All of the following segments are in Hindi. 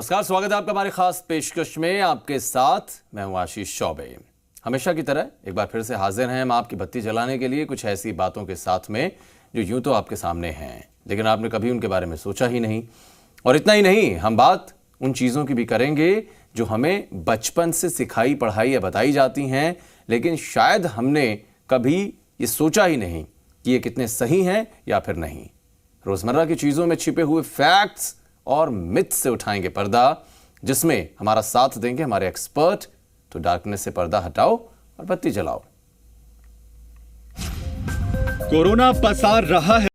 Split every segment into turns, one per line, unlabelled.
नमस्कार, स्वागत है आपका हमारे खास पेशकश में। आपके साथ मैं हूं आशीष चौबे। हमेशा की तरह एक बार फिर से हाजिर हैं हम आपकी बत्ती जलाने के लिए कुछ ऐसी बातों के साथ में जो यूं तो आपके सामने हैं, लेकिन आपने कभी उनके बारे में सोचा ही नहीं। और इतना ही नहीं, हम बात उन चीज़ों की भी करेंगे जो हमें बचपन से सिखाई पढ़ाई या बताई जाती हैं, लेकिन शायद हमने कभी ये सोचा ही नहीं कि ये कितने सही हैं या फिर नहीं। रोजमर्रा की चीज़ों में छिपे हुए फैक्ट्स और मिथ से उठाएंगे पर्दा, जिसमें हमारा साथ देंगे हमारे एक्सपर्ट। तो डार्कनेस से पर्दा हटाओ और बत्ती जलाओ।
कोरोना पसार रहा है।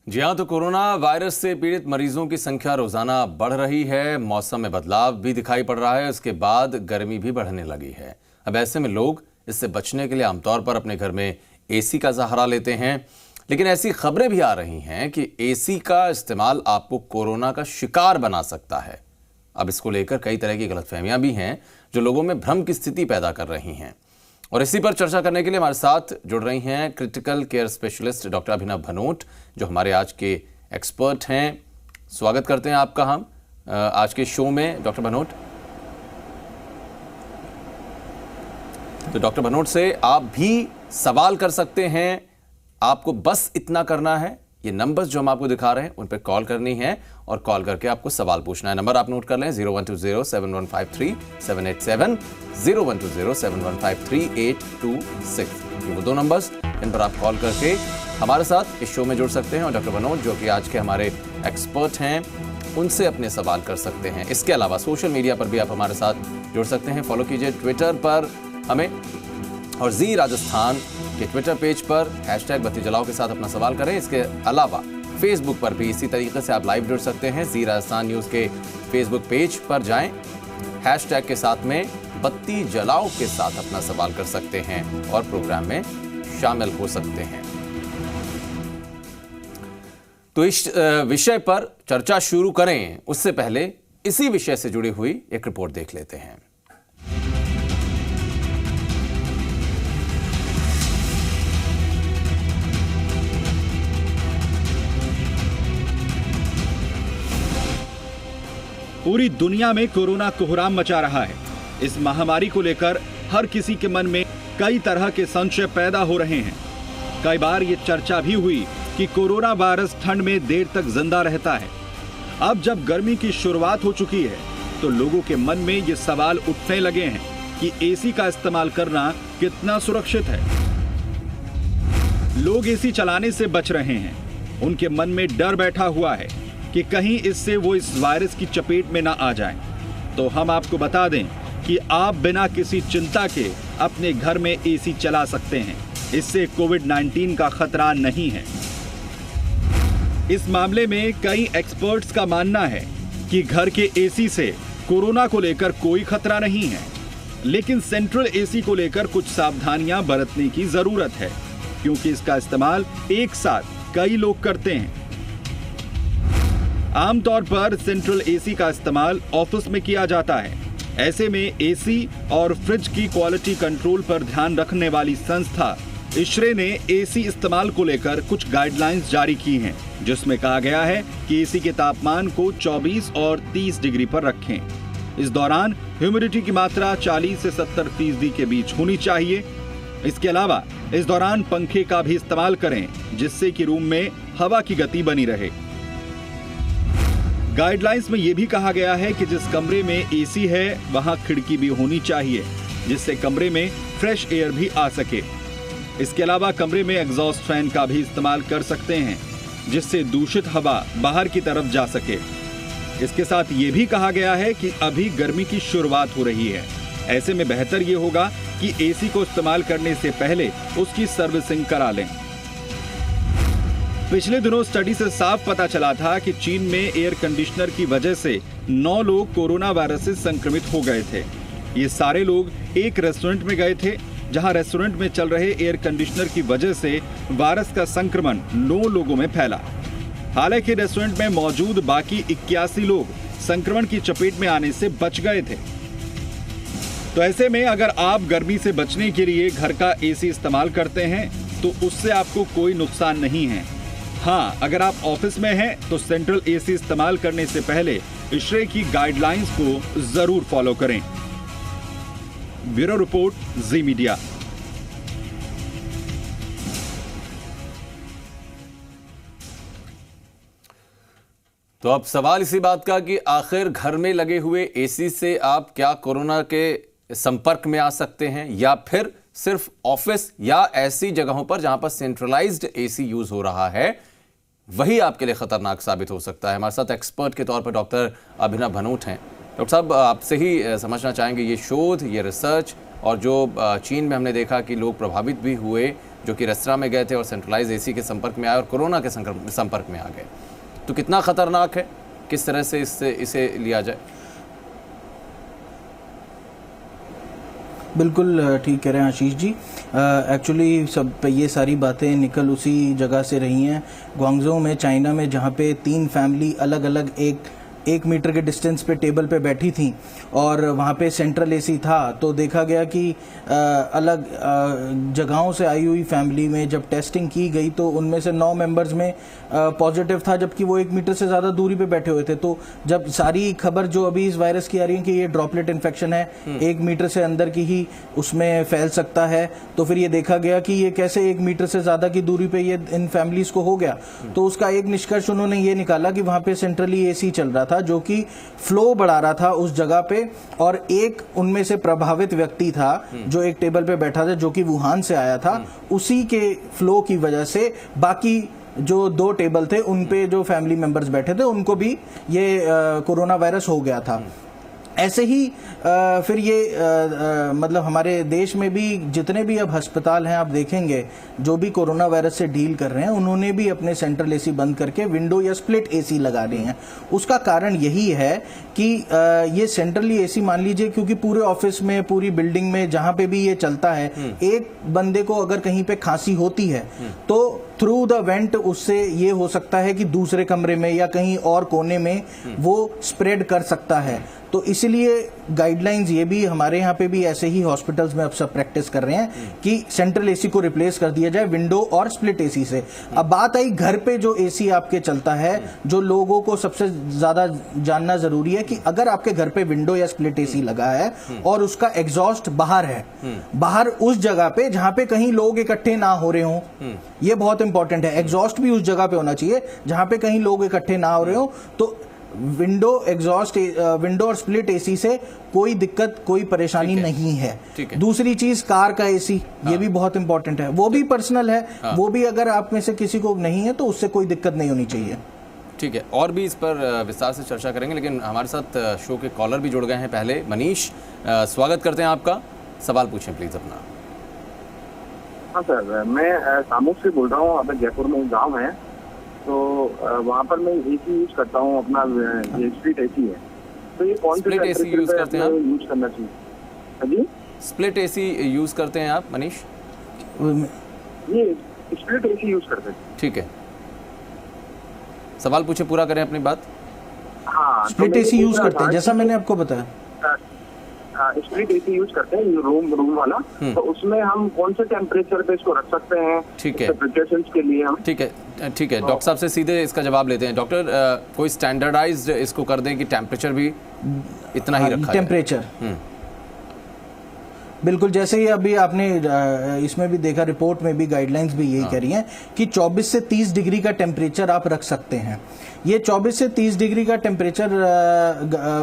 जी हाँ, तो कोरोना वायरस से पीड़ित मरीजों की संख्या रोजाना बढ़ रही है। मौसम में बदलाव भी दिखाई पड़ रहा है, उसके बाद गर्मी भी बढ़ने लगी है। अब ऐसे में लोग इससे बचने के लिए आमतौर पर अपने घर में एसी का सहारा लेते हैं, लेकिन ऐसी खबरें भी आ रही हैं कि एसी का इस्तेमाल आपको कोरोना का शिकार बना सकता है। अब इसको लेकर कई तरह की गलतफहमियां भी हैं जो लोगों में भ्रम की स्थिति पैदा कर रही हैं। और इसी पर चर्चा करने के लिए हमारे साथ जुड़ रही हैं क्रिटिकल केयर स्पेशलिस्ट डॉक्टर अभिनव भनोट, जो हमारे आज के एक्सपर्ट हैं। स्वागत करते हैं आपका हम आज के शो में डॉक्टर भनोट। तो डॉक्टर भनोट से आप भी सवाल कर सकते हैं। आपको बस इतना करना है, ये नंबर्स जो हम आपको दिखा रहे हैं उन पर कॉल करनी है और कॉल करके आपको सवाल पूछना है। नंबर आप नोट कर लें 01207153 01207153 वो दो नंबर्स इन पर आप कॉल करके हमारे साथ इस शो में जुड़ सकते हैं और डॉक्टर भनोट जो कि आज के हमारे एक्सपर्ट हैं उनसे अपने सवाल कर सकते हैं। इसके अलावा सोशल मीडिया पर भी आप हमारे साथ जुड़ सकते हैं। फॉलो कीजिए ट्विटर पर हमें और जी राजस्थान के ट्विटर पेज पर #बत्ती जलाओ के साथ अपना सवाल करें। इसके अलावा फेसबुक पर भी इसी तरीके से आप लाइव जुड़ सकते हैं। जी राजस्थान न्यूज़ के फेसबुक पेज पर जाएं, # के साथ में बत्ती जलाओ के साथ अपना सवाल कर सकते हैं और प्रोग्राम में शामिल हो सकते हैं। तो इस विषय पर चर्चा शुरू करें उससे पहले इसी विषय से जुड़ी हुई एक रिपोर्ट देख लेते हैं।
पूरी दुनिया में कोरोना कोहराम मचा रहा है। इस महामारी को लेकर हर किसी के मन में कई तरह के संशय पैदा हो रहे हैं। कई बार ये चर्चा भी हुई कि कोरोना वायरस ठंड में देर तक जिंदा रहता है। अब जब गर्मी की शुरुआत हो चुकी है तो लोगों के मन में ये सवाल उठने लगे हैं कि एसी का इस्तेमाल करना कितना सुरक्षित है। लोग एसी चलाने से बच रहे हैं। उनके मन में डर बैठा हुआ है कि कहीं इससे वो इस वायरस की चपेट में ना आ जाएं। तो हम आपको बता दें कि आप बिना किसी चिंता के अपने घर में एसी चला सकते हैं। इससे कोविड-19 का खतरा नहीं है। इस मामले में कई एक्सपर्ट्स का मानना है कि घर के एसी से कोरोना को लेकर कोई खतरा नहीं है, लेकिन सेंट्रल एसी को लेकर कुछ सावधानियां बरतने की जरूरत है, क्योंकि इसका इस्तेमाल एक साथ कई लोग करते हैं। आमतौर पर सेंट्रल एसी का इस्तेमाल ऑफिस में किया जाता है। ऐसे में एसी और फ्रिज की क्वालिटी कंट्रोल पर ध्यान रखने वाली संस्था इशरे ने एसी इस्तेमाल को लेकर कुछ गाइडलाइंस जारी की हैं, जिसमें कहा गया है कि एसी के तापमान को 24 और 30 डिग्री पर रखें। इस दौरान ह्यूमिडिटी की मात्रा 40 से 70% के बीच होनी चाहिए। इसके अलावा इस दौरान पंखे का भी इस्तेमाल करें, जिससे कि रूम में हवा की गति बनी रहे। गाइडलाइंस में यह भी कहा गया है कि जिस कमरे में एसी है वहां खिड़की भी होनी चाहिए, जिससे कमरे में फ्रेश एयर भी आ सके। इसके अलावा कमरे में एग्जॉस्ट फैन का भी इस्तेमाल कर सकते हैं, जिससे दूषित हवा बाहर की तरफ जा सके। इसके साथ ये भी कहा गया है कि अभी गर्मी की शुरुआत हो रही है, ऐसे में बेहतर ये होगा कि एसी को इस्तेमाल करने से पहले उसकी सर्विसिंग करा लें। पिछले दिनों स्टडी से साफ पता चला था कि चीन में एयर कंडीशनर की वजह से 9 लोग कोरोना वायरस से संक्रमित हो गए थे। ये सारे लोग एक रेस्टोरेंट में गए थे, जहां रेस्टोरेंट में चल रहे एयर कंडीशनर की वजह से वायरस का संक्रमण 9 लोगों में फैला। हालांकि रेस्टोरेंट में मौजूद बाकी 81 लोग संक्रमण की चपेट में आने से बच गए थे। तो ऐसे में अगर आप गर्मी से बचने के लिए घर का एसी इस्तेमाल करते हैं तो उससे आपको कोई नुकसान नहीं है। हाँ, अगर आप ऑफिस में हैं तो सेंट्रल एसी इस्तेमाल करने से पहले इशरे की गाइडलाइंस को जरूर फॉलो करें। ब्यूरो रिपोर्ट, जी मीडिया।
तो अब सवाल इसी बात का कि आखिर घर में लगे हुए एसी से आप क्या कोरोना के संपर्क में आ सकते हैं, या फिर सिर्फ ऑफिस या ऐसी जगहों पर जहां पर सेंट्रलाइज्ड एसी यूज हो रहा है वही आपके लिए खतरनाक साबित हो सकता है। हमारे साथ एक्सपर्ट के तौर पर डॉक्टर अभिनव भनोट हैं। डॉक्टर साहब, आपसे ही समझना चाहेंगे ये शोध, ये रिसर्च, और जो चीन में हमने देखा कि लोग प्रभावित भी हुए जो कि रेस्तरां में गए थे और सेंट्रलाइज एसी के संपर्क में आए और कोरोना के संपर्क में आ गए, तो कितना खतरनाक है, किस तरह से इसे लिया जाए?
बिल्कुल ठीक कह रहे हैं आशीष जी। एक्चुअली सब ये सारी बातें निकल उसी जगह से रही हैं, ग्वांगझो में, चाइना में, जहाँ पे 3 फैमिली अलग अलग एक मीटर के डिस्टेंस पे टेबल पे बैठी थी और वहाँ पे सेंट्रल एसी था। तो देखा गया कि अलग जगहों से आई हुई फैमिली में जब टेस्टिंग की गई तो उनमें से 9 मेंबर्स में पॉजिटिव था, जबकि वो 1 मीटर से ज़्यादा दूरी पे बैठे हुए थे। तो जब सारी खबर जो अभी इस वायरस की आ रही है कि ये ड्रॉपलेट इन्फेक्शन है, 1 मीटर से अंदर की ही उसमें फैल सकता है, तो फिर ये देखा गया कि ये कैसे 1 मीटर से ज़्यादा की दूरी पे ये इन फैमिलीज को हो गया। तो उसका एक निष्कर्ष उन्होंने ये निकाला कि वहाँ पे सेंट्रली एसी चल रहा था जो कि फ्लो बढ़ा रहा था उस जगह पे, और एक उनमें से प्रभावित व्यक्ति था जो एक टेबल पे बैठा था जो कि वुहान से आया था। उसी के फ्लो की वजह से बाकी जो 2 टेबल थे उन पे जो फैमिली मेंबर्स बैठे थे उनको भी ये कोरोना वायरस हो गया था। ऐसे ही फिर ये मतलब हमारे देश में भी जितने भी अब अस्पताल हैं आप देखेंगे जो भी कोरोना वायरस से डील कर रहे हैं उन्होंने भी अपने सेंट्रल एसी बंद करके विंडो या स्प्लिट एसी लगा रहे हैं। उसका कारण यही है कि ये सेंट्रली एसी मान लीजिए, क्योंकि पूरे ऑफिस में, पूरी बिल्डिंग में जहां पे भी ये चलता है, एक बंदे को अगर कहीं पे खांसी होती है तो थ्रू द वेंट उससे ये हो सकता है कि दूसरे कमरे में या कहीं और कोने में वो स्प्रेड कर सकता है। तो इसलिए गाइडलाइंस ये भी हमारे यहाँ पे भी ऐसे ही हॉस्पिटल्स में अब सब प्रैक्टिस कर रहे हैं कि सेंट्रल एसी को रिप्लेस कर दिया जाए विंडो और स्प्लिट एसी से। अब बात आई घर पे जो एसी आपके चलता है, जो लोगों को सबसे ज्यादा जानना जरूरी है कि अगर आपके घर पे विंडो या स्प्लिट एसी लगा है और उसका एग्जॉस्ट बाहर है, बाहर उस जगह पे जहां पे कहीं लोग इकट्ठे ना हो रहे हों, ये बहुत इंपॉर्टेंट है। एग्जॉस्ट भी उस जगह पे होना चाहिए जहां पे कहीं लोग इकट्ठे ना हो रहे हो। तो विंडो और स्प्लिट एसी से कोई दिक्कत, कोई परेशानी नहीं है। दूसरी चीज कार का एसी, ये भी बहुत इंपॉर्टेंट है, वो भी पर्सनल है, वो भी अगर आप में से किसी को नहीं है तो उससे कोई दिक्कत नहीं होनी चाहिए।
ठीक है, और भी इस पर विस्तार से चर्चा करेंगे, लेकिन हमारे साथ शो के कॉलर भी जुड़ गए हैं। पहले मनीष, स्वागत करते हैं आपका, सवाल पूछें प्लीज अपना।
हाँ सर, मैं सामुक से बोल रहा हूँ। अभी जयपुर में गांव है, तो वहाँ पर मैं एसी यूज करता हूँ, अपना ये स्प्लिट एसी है। तो ये कौन से
एसी यूज करते हैं आप?
यूज करना चाहिए जी?
स्प्लिट एसी यूज करते हैं आप मनीष?
ये स्प्लिट एसी यूज करते हैं।
ठीक है, सवाल पूछे, पूरा करें अपनी बात।
हाँ,
स्प्लिट एसी यूज करते हैं, जैसा मैंने आपको बताया।
स्प्लिट एसी यूज करते हैं, रूम वाला। तो उसमें हम कौन से टेम्परेचर पे इसको रख सकते हैं?
ठीक है,
प्रिकॉशंस के लिए हम। ठीक है,
डॉक्टर साहब से सीधे इसका जवाब लेते हैं। डॉक्टर, कोई स्टैंडर्डाइज्ड इसको कर दें कि टेम्परेचर भी इतना ही रखा है?
टेम्परेचर बिल्कुल, जैसे ही अभी आपने इसमें भी देखा, रिपोर्ट में भी गाइडलाइंस भी यही कह रही हैं कि 24 से 30 डिग्री का टेम्परेचर आप रख सकते हैं। ये 24 से 30 डिग्री का टेम्परेचर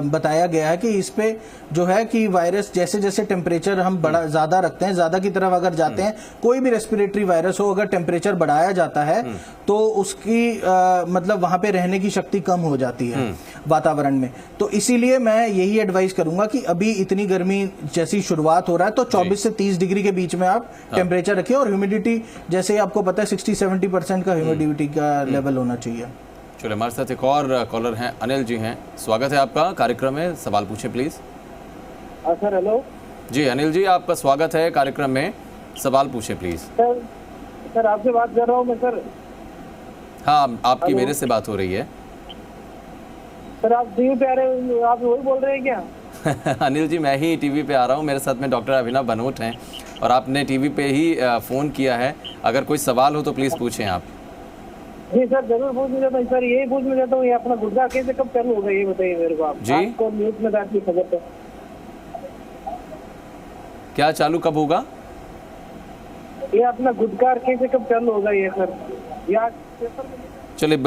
बताया गया है कि इस पे जो है कि वायरस जैसे जैसे टेम्परेचर हम बड़ा ज्यादा रखते हैं, ज्यादा की तरफ अगर जाते हैं, कोई भी रेस्पिरेटरी वायरस हो, अगर टेम्परेचर बढ़ाया जाता है तो उसकी मतलब वहां पे रहने की शक्ति कम हो जाती है वातावरण में। तो इसीलिए मैं यही एडवाइस करूंगा कि अभी इतनी गर्मी जैसी शुरुआत हो रहा है तो 24 से 30 डिग्री के बीच में आप टेम्परेचर रखिए, और ह्यूमिडिटी जैसे आपको पता है 60-70% का ह्यूमिडिटी का लेवल होना चाहिए।
चलिए, हमारे साथ एक और कॉलर हैं, अनिल जी हैं, स्वागत है आपका कार्यक्रम में, सवाल पूछें प्लीज।
सर हेलो
जी अनिल जी, आपका स्वागत है कार्यक्रम में, सवाल पूछें प्लीज।
सर आपसे बात कर रहा हूँ मैं सर।
हाँ, आपकी मेरे से बात हो रही है।
सर आप टीवी पे आ रहे हो, आप वही बोल रहे हैं क्या?
अनिल जी, मैं ही टीवी पे आ रहा हूँ, मेरे साथ में डॉक्टर अभिनव बनोट हैं और आपने टीवी पे ही फ़ोन किया है। अगर कोई सवाल हो तो प्लीज़ पूछें आप।
जी सर जरूर पूछना चाहता हूँ सर, यही पूछना चाहता हूँ, ये अपना गुर्दा कैसे कब चालू होगा ये बताइए मेरे को आप।
जी
आपको न्यूज़ में आपकी खबर पे
क्या चालू कब होगा?
ये अपना गुदकार कैसे कब चालू होगा ये सर? या
चलिए,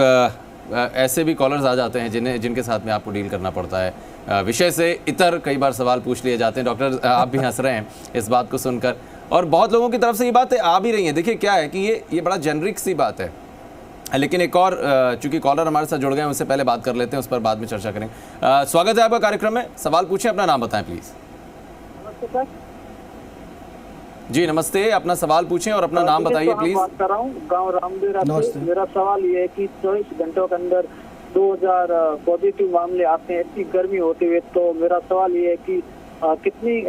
ऐसे भी कॉलर्स आ जाते हैं जिनके साथ में आपको डील करना पड़ता है। विषय से इतर कई बार सवाल पूछ लिए जाते हैं। डॉक्टर आप भी हंस रहे हैं इस बात को सुनकर, और बहुत लोगों की तरफ से ये बातें आ भी रही हैं। देखिए क्या है कि ये बड़ा जेनरिक सी बात है, लेकिन एक और चूंकि कॉलर हमारे साथ जुड़ गए हैं, उससे पहले बात कर लेते हैं, उस पर बाद में चर्चा करेंगे। स्वागत है आपका कार्यक्रम में, सवाल पूछें, अपना नाम बताएं प्लीज़। जी नमस्ते, अपना सवाल पूछें और अपना नाम बताइए प्लीज।
बात कर रहा हूँ गाँव रामदेव से। मेरा सवाल ये है कि 24 घंटों के अंदर 2000 पॉजिटिव मामले आते हैं, इतनी गर्मी होती हुई, तो मेरा सवाल ये है कि कितनी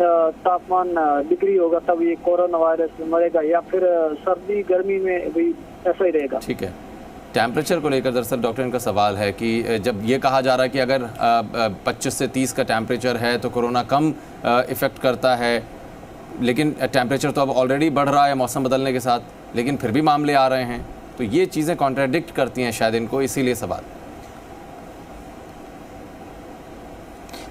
तापमान डिग्री होगा तब ये कोरोना वायरस मरेगा, या फिर सर्दी गर्मी में भी ऐसा ही रहेगा?
ठीक है, टेम्परेचर को लेकर दरअसल डॉक्टर इनका सवाल है कि जब ये कहा जा रहा है कि अगर 25 से 30 का टेम्परेचर है तो कोरोना कम इफेक्ट करता है, लेकिन टेम्परेचर तो अब ऑलरेडी बढ़ रहा है मौसम बदलने के साथ, लेकिन फिर भी मामले आ रहे हैं, तो ये चीज़ें कॉन्ट्राडिक्ट करती हैं शायद इनको, इसीलिए सवाल।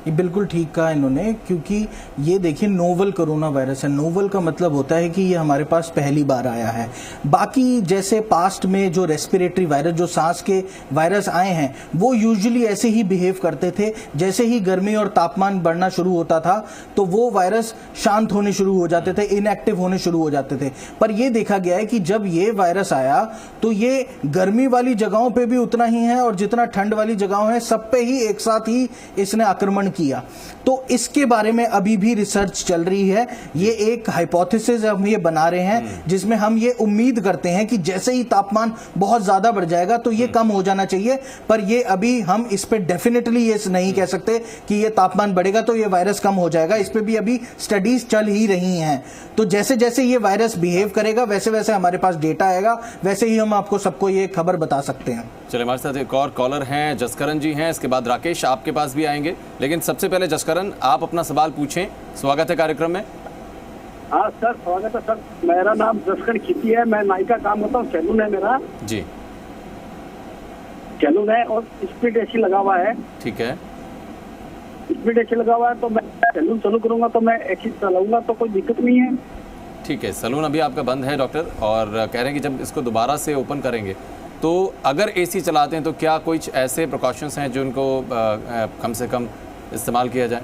ये बिल्कुल ठीक कहा इन्होंने, क्योंकि ये देखिए नोवल कोरोना वायरस है। नोवल का मतलब होता है कि ये हमारे पास पहली बार आया है। बाकी जैसे पास्ट में जो रेस्पिरेटरी वायरस, जो सांस के वायरस आए हैं, वो यूजुअली ऐसे ही बिहेव करते थे। जैसे ही गर्मी और तापमान बढ़ना शुरू होता था तो वो वायरस शांत होने शुरू हो जाते थे, इनएक्टिव होने शुरू हो जाते थे। पर ये देखा गया है कि जब ये वायरस आया तो ये गर्मी वाली जगहों पे भी उतना ही है, और जितना ठंड वाली जगहों है सब पे ही एक साथ ही इसने आक्रमण किया। तो इसके बारे में अभी भी रिसर्च चल रही है। ये एक हाइपोथेसिस हम ये बना रहे हैं, जिसमें हम ये उम्मीद करते हैं कि जैसे ही तापमान बहुत ज्यादा बढ़ जाएगा तो ये कम हो जाना चाहिए। पर ये अभी हम इस पे डेफिनेटली ये नहीं कह सकते कि ये तापमान बढ़ेगा तो ये वायरस कम हो जाएगा। इस पे भी अभी स्टडीज चल ही रही हैं। तो जैसे जैसे ये वायरस बिहेव करेगा वैसे वैसे हमारे पास डेटा आएगा, वैसे ही हम आपको सबको ये खबर बता सकते हैं।
चलिए, हमारे साथ एक और कॉलर हैं, जसकरण जी हैं, इसके बाद राकेश आपके पास भी आएंगे, लेकिन सबसे पहले जसकरण आप अपना सवाल पूछें। स्वागत है कार्यक्रम में।
हाँ सर स्वागत है सर, मेरा नाम जसकरण खिती है, मैं नाई का काम करता हूँ, सैलून है मेरा।
जी
सैलून है और स्पीड एसी लगा हुआ है।
ठीक है,
स्पीड एसी लगा हुआ है, तो मैं सैलून चालू करूंगा तो मैं एसी चलाऊंगा तो कोई दिक्कत नहीं है?
ठीक है, सैलून अभी आपका बंद है डॉक्टर, और कह रहे हैं कि जब इसको दोबारा से ओपन करेंगे तो अगर एसी चलाते हैं तो क्या कुछ ऐसे प्रिकॉशंस हैं जो उनको कम से कम इस्तेमाल किया जाए?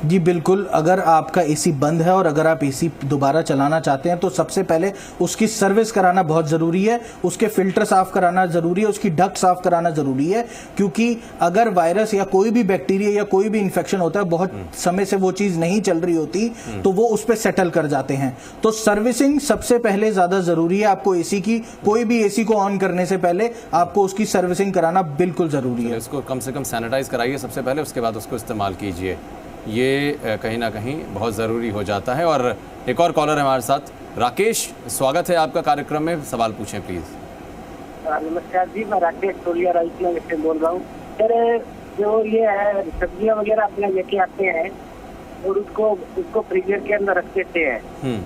जी बिल्कुल, अगर आपका एसी बंद है और अगर आप एसी दोबारा चलाना चाहते हैं तो सबसे पहले उसकी सर्विस कराना बहुत ज़रूरी है, उसके फिल्टर साफ कराना ज़रूरी है, उसकी डक्ट साफ कराना ज़रूरी है। क्योंकि अगर वायरस या कोई भी बैक्टीरिया या कोई भी इन्फेक्शन होता है, बहुत समय से वो चीज़ नहीं चल रही होती तो वो उस पर सेटल कर जाते हैं। तो सर्विसिंग सबसे पहले ज़्यादा ज़रूरी है। आपको एसी की, कोई भी एसी को ऑन करने से पहले आपको उसकी सर्विसिंग कराना बिल्कुल ज़रूरी है।
इसको कम से कम सैनिटाइज कराइए सबसे पहले, उसके बाद उसको इस्तेमाल कीजिए, ये कहीं ना कहीं बहुत ज़रूरी हो जाता है। और एक और कॉलर है हमारे साथ, राकेश, स्वागत है आपका कार्यक्रम में, सवाल पूछें प्लीज़।
नमस्कार जी, मैं राकेश टोलिया राइसलैंड से बोल रहा हूँ। सर जो ये है सब्जियाँ वगैरह अपने लेके आते हैं और उसको फ्रीजर के अंदर रख देते हैं,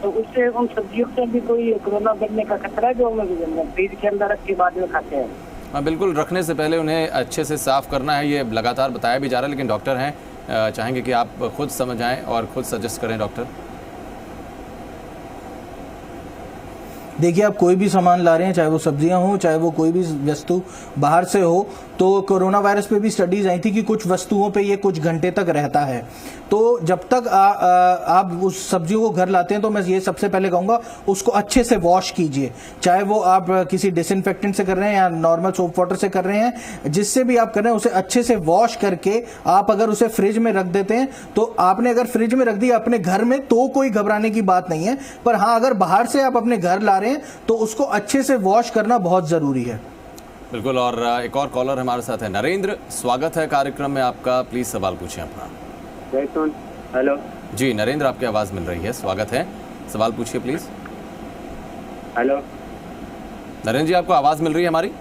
तो उससे उन सब्जियों से भी कोई कोरोना बढ़ने का खतरा है जो हम फ्रीज के अंदर रख के बाद में खाते हैं?
हाँ बिल्कुल, रखने से पहले उन्हें अच्छे से साफ़ करना है, ये लगातार बताया भी जा रहा है, लेकिन डॉक्टर हैं, चाहेंगे कि आप खुद समझाएं और खुद सजेस्ट करें डॉक्टर।
देखिए, आप कोई भी सामान ला रहे हैं, चाहे वो सब्जियां हो, चाहे वो कोई भी वस्तु बाहर से हो, तो कोरोना वायरस पे भी स्टडीज आई थी कि कुछ वस्तुओं पे ये कुछ घंटे तक रहता है। तो जब तक आप उस सब्जियों को घर लाते हैं तो मैं ये सबसे पहले कहूंगा उसको अच्छे से वॉश कीजिए, चाहे वो आप किसी डिसइंफेक्टेंट से कर रहे हैं या नॉर्मल सोप वाटर से कर रहे हैं, जिससे भी आप कर रहे हैं उसे अच्छे से वॉश करके आप अगर उसे फ्रिज में रख देते हैं तो आपने अगर फ्रिज में रख दिया अपने घर में तो कोई घबराने की बात नहीं है। पर हाँ, अगर बाहर से आप अपने घर ला रहे हैं तो उसको अच्छे से वॉश करना बहुत जरूरी है।
बिल्कुल। और एक और कॉलर हमारे साथ है, नरेंद्र, स्वागत है कार्यक्रम में आपका। प्लीज सवाल पूछें अपना।
हेलो
जी नरेंद्र, आपकी आवाज मिल रही है, स्वागत है, सवाल पूछिए प्लीज।
हेलो
नरेंद्र जी, आपको आवाज मिल रही है हमारी?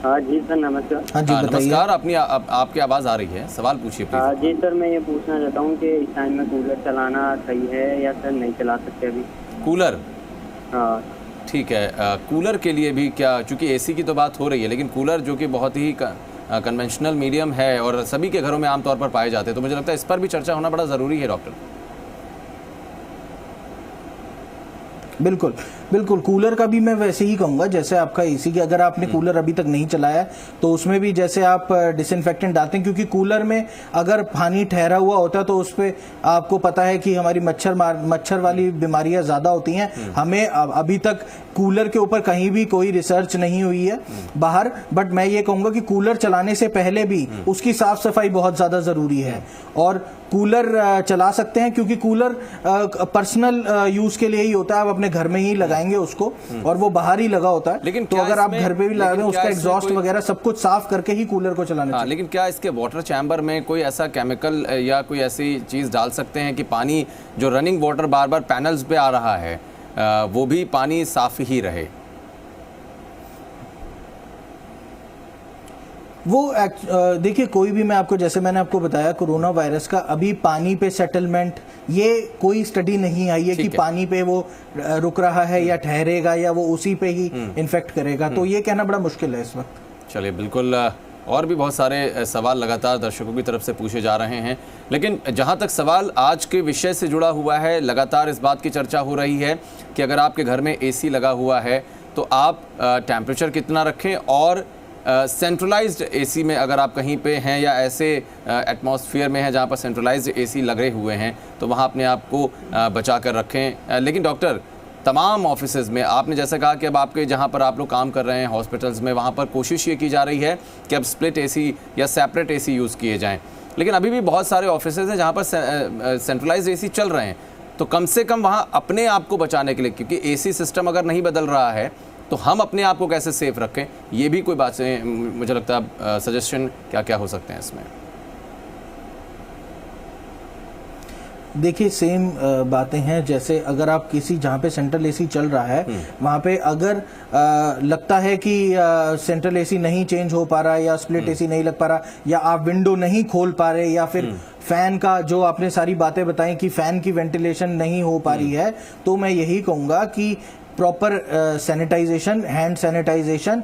हाँ जी सर, नमस्कार।
हाँ जी, बताइए।
नमस्कार, अपनी आपकी आवाज आ रही है, सवाल पूछिए प्लीज।
जी सर, मैं ये पूछना चाहता हूँ कि इस टाइम में कूलर चलाना सही है या सर नहीं चला सकते अभी?
कूलर?
हाँ
ठीक है। कूलर के लिए भी क्या, चूंकि एसी की तो बात हो रही है, लेकिन कूलर जो कि बहुत ही कन्वेंशनल मीडियम है और सभी के घरों में आमतौर पर पाए जाते हैं, तो मुझे लगता है इस पर भी चर्चा होना बड़ा ज़रूरी है डॉक्टर।
बिल्कुल बिल्कुल, कूलर का भी मैं वैसे ही कहूंगा जैसे आपका एसी की। अगर आपने कूलर अभी तक नहीं चलाया है तो उसमें भी जैसे आप डिसइंफेक्टेंट डालते हैं, क्योंकि कूलर में अगर पानी ठहरा हुआ होता है तो उस पर आपको पता है कि हमारी मच्छर वाली बीमारियां ज्यादा होती हैं। हमें अभी तक कूलर के ऊपर कहीं भी कोई रिसर्च नहीं हुई है बाहर, बट मैं ये कहूंगा कि कूलर चलाने से पहले भी उसकी साफ सफाई बहुत ज्यादा जरूरी है। और कूलर चला सकते हैं क्योंकि कूलर पर्सनल यूज के लिए ही होता है, आप अपने घर में ही लगाएंगे उसको और वो बाहर ही लगा होता है।
लेकिन
तो अगर आप घर पे भी लगा रहे हैं उसका एग्जॉस्ट वगैरह सब कुछ साफ करके ही कूलर को चलाना चाहिए।
लेकिन क्या इसके वाटर चैम्बर में कोई ऐसा केमिकल या कोई ऐसी चीज डाल सकते हैं कि पानी जो रनिंग वाटर बार बार पैनल्स पे आ रहा है वो भी पानी साफ ही रहे?
वो देखिए, कोई भी, मैं आपको जैसे मैंने आपको बताया कोरोना वायरस का अभी पानी पे सेटलमेंट, ये कोई स्टडी नहीं आई है कि पानी पे वो रुक रहा है या ठहरेगा या वो उसी पे ही इन्फेक्ट करेगा, तो ये कहना बड़ा मुश्किल है इस वक्त।
चलिए, बिल्कुल। और भी बहुत सारे सवाल लगातार दर्शकों की तरफ से पूछे जा रहे हैं, लेकिन जहां तक सवाल आज के विषय से जुड़ा हुआ है, लगातार इस बात की चर्चा हो रही है कि अगर आपके घर में एसी लगा हुआ है तो आप टेम्परेचर कितना रखें, और सेंट्रलाइज्ड एसी में अगर आप कहीं पे हैं या ऐसे एटमॉस्फेयर में हैं जहाँ पर सेंट्रलाइज्ड एसी लगे हुए हैं तो वहाँ अपने आप को बचा कर रखें। लेकिन डॉक्टर, तमाम ऑफिसेज में आपने जैसे कहा कि अब आपके जहाँ पर आप लोग काम कर रहे हैं हॉस्पिटल्स में, वहाँ पर कोशिश ये की जा रही है कि अब स्प्लिट एसी या सेपरेट एसी यूज़ किए जाएँ, लेकिन अभी भी बहुत सारे ऑफिसेज हैं जहाँ पर सेंट्रलाइज्ड एसी चल रहे हैं। तो कम से कम वहाँ अपने आप को बचाने के लिए, क्योंकि एसी सिस्टम अगर नहीं बदल रहा है तो हम अपने आप को कैसे सेफ रखें, ये भी कोई बातें मुझे लगता है सजेशन क्या क्या हो सकते हैं इसमें?
देखिए, सेम बातें हैं। जैसे अगर आप किसी जहाँ पे सेंट्रल एसी चल रहा है वहाँ पे अगर लगता है कि सेंट्रल एसी नहीं चेंज हो पा रहा या स्प्लिट एसी नहीं लग पा रहा या आप विंडो नहीं खोल पा रहे या फिर फैन का, जो आपने सारी बातें बताई कि फैन की वेंटिलेशन नहीं हो पा रही है, तो मैं यही कहूँगा कि proper sanitization, hand sanitization,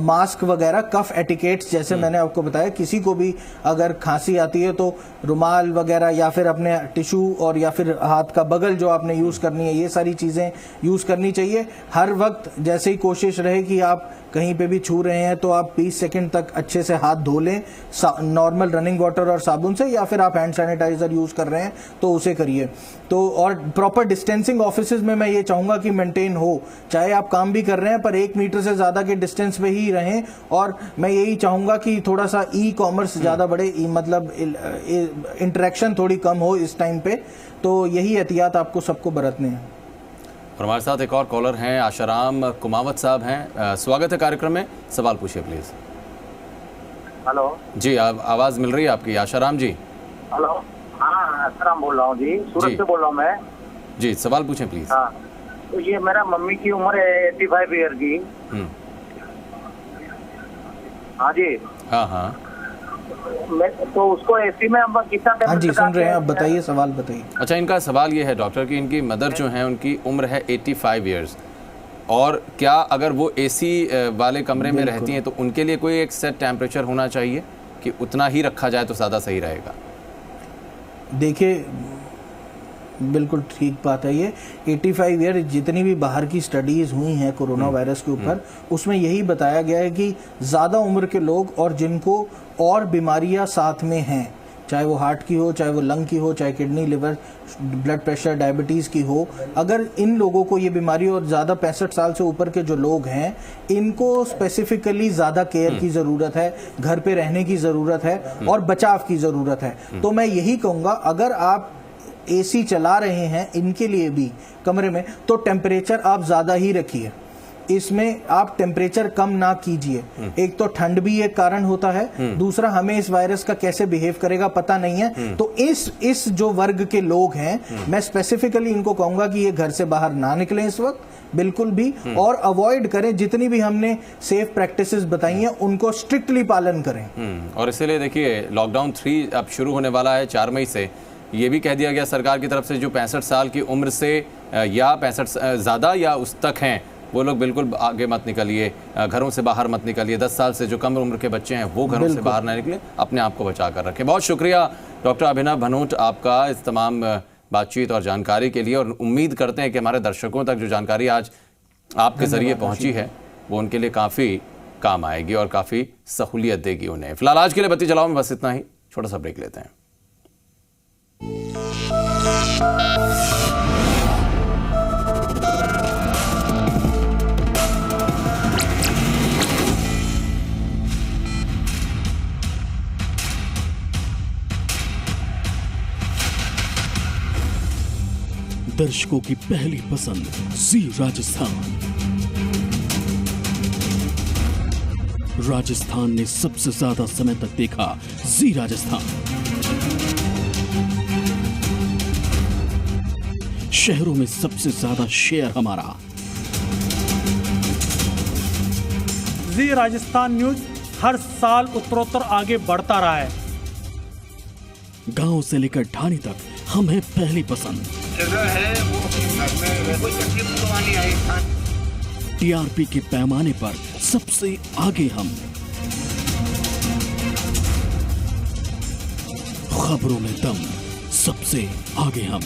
mask वगैरह, कफ एटिकेट्स, जैसे मैंने आपको बताया, किसी को भी अगर खांसी आती है तो रुमाल वगैरह या फिर अपने टिश्यू और या फिर हाथ का बगल जो आपने यूज करनी है, ये सारी चीजें यूज करनी चाहिए हर वक्त। जैसे ही कोशिश रहे कि आप कहीं पे भी छू रहे हैं तो आप 20 सेकंड तक अच्छे से हाथ धो लें नॉर्मल रनिंग वाटर और साबुन से, या फिर आप हैंड सैनिटाइजर यूज कर रहे हैं तो उसे करिए। तो और प्रॉपर डिस्टेंसिंग ऑफिसेज में मैं ये चाहूंगा कि मेंटेन हो, चाहे आप काम भी कर रहे हैं पर 1 मीटर से ज्यादा के डिस्टेंस पे ही रहें। और मैं यही चाहूंगा कि थोड़ा सा ई कॉमर्स ज्यादा बढ़े, मतलब इंटरेक्शन थोड़ी कम हो इस टाइम पे, तो यही एहतियात आपको सबको बरतने हैं।
और हमारे साथ एक और कॉलर हैं, आशाराम कुमावत साहब हैं, स्वागत है कार्यक्रम में, सवाल पूछिए प्लीज।
हेलो
जी, आवाज मिल रही है आपकी आशाराम जी?
हेलो, हाँ आशाराम बोल रहा हूँ जी, सूरत से बोल रहा हूँ मैं
जी, सवाल पूछें प्लीज।
हाँ, तो ये मेरा मम्मी की उम्र है 85 ईयर की। हाँ जी,
हाँ हाँ,
तो उसको एसी में हम कितना?
हाँ जी, सुन रहे हैं, आप बताइए, सवाल बताइए।
अच्छा, इनका सवाल ये है डॉक्टर कि इनकी मदर जो है उनकी उम्र है 85 ईयर्स, और क्या अगर वो एसी वाले कमरे में रहती हैं तो उनके लिए कोई एक सेट टेम्परेचर होना चाहिए कि उतना ही रखा जाए तो ज़्यादा सही रहेगा?
देखिए, बिल्कुल ठीक बात है ये। 85 ईयर जितनी भी बाहर की स्टडीज हुई हैं कोरोना वायरस के ऊपर, उसमें यही बताया गया है कि ज़्यादा उम्र के लोग और जिनको और बीमारियां साथ में हैं, चाहे वो हार्ट की हो, चाहे वो लंग की हो, चाहे kidney, liver, blood pressure, diabetes की हो, अगर इन लोगों को ये बीमारी और ज़्यादा 65 साल से ऊपर के जो लोग हैं, इनको स्पेसिफिकली ज़्यादा केयर की ज़रूरत है, घर पे रहने की ज़रूरत है और बचाव की ज़रूरत है। तो मैं यही कहूँगा, अगर आप एसी चला रहे हैं इनके लिए भी कमरे में, तो टेम्परेचर आप ज़्यादा ही रखिए, इसमें आप टेम्परेचर कम ना कीजिए। एक तो ठंड भी एक कारण होता है, दूसरा हमें इस वायरस का कैसे बिहेव करेगा पता नहीं है। तो इस जो वर्ग के लोग हैं, मैं स्पेसिफिकली इनको कहूंगा कि ये घर से बाहर ना निकलें इस वक्त बिल्कुल भी, और अवॉइड करें, जितनी भी हमने सेफ प्रैक्टिसेस बताई हैं उनको स्ट्रिक्टली पालन करें।
और इसीलिए देखिए लॉकडाउन 3 अब शुरू होने वाला है 4 मई से। ये भी कह दिया गया सरकार की तरफ से, जो 65 साल की उम्र से या 65 ज़्यादा या उस तक हैं, वो लोग बिल्कुल आगे मत निकलिए, घरों से बाहर मत निकलिए। 10 साल से जो कम उम्र के बच्चे हैं वो घरों से बाहर ना निकले, अपने आप को बचा कर रखें। बहुत शुक्रिया डॉक्टर अभिनव भनोट आपका इस तमाम बातचीत और जानकारी के लिए, और उम्मीद करते हैं कि हमारे दर्शकों तक जो जानकारी आज आपके ज़रिए पहुंची है वो उनके लिए काफ़ी काम आएगी और काफ़ी सहूलियत देगी उन्हें। फिलहाल आज के लिए बत्ती जलाओ में बस इतना ही, छोटा सा ब्रेक लेते हैं।
दर्शकों की पहली पसंद जी राजस्थान। राजस्थान ने सबसे ज्यादा समय तक देखा जी राजस्थान। शहरों में सबसे ज्यादा शेयर हमारा।
जी राजस्थान न्यूज हर साल उत्तरोत्तर आगे बढ़ता रहा है।
गांव से लेकर ढाणी तक हम हैं पहली पसंद।
जगह है वो कोई तकलीफ तो नहीं आई।
टीआरपी के पैमाने पर सबसे आगे हम। खबरों में दम सबसे आगे हम।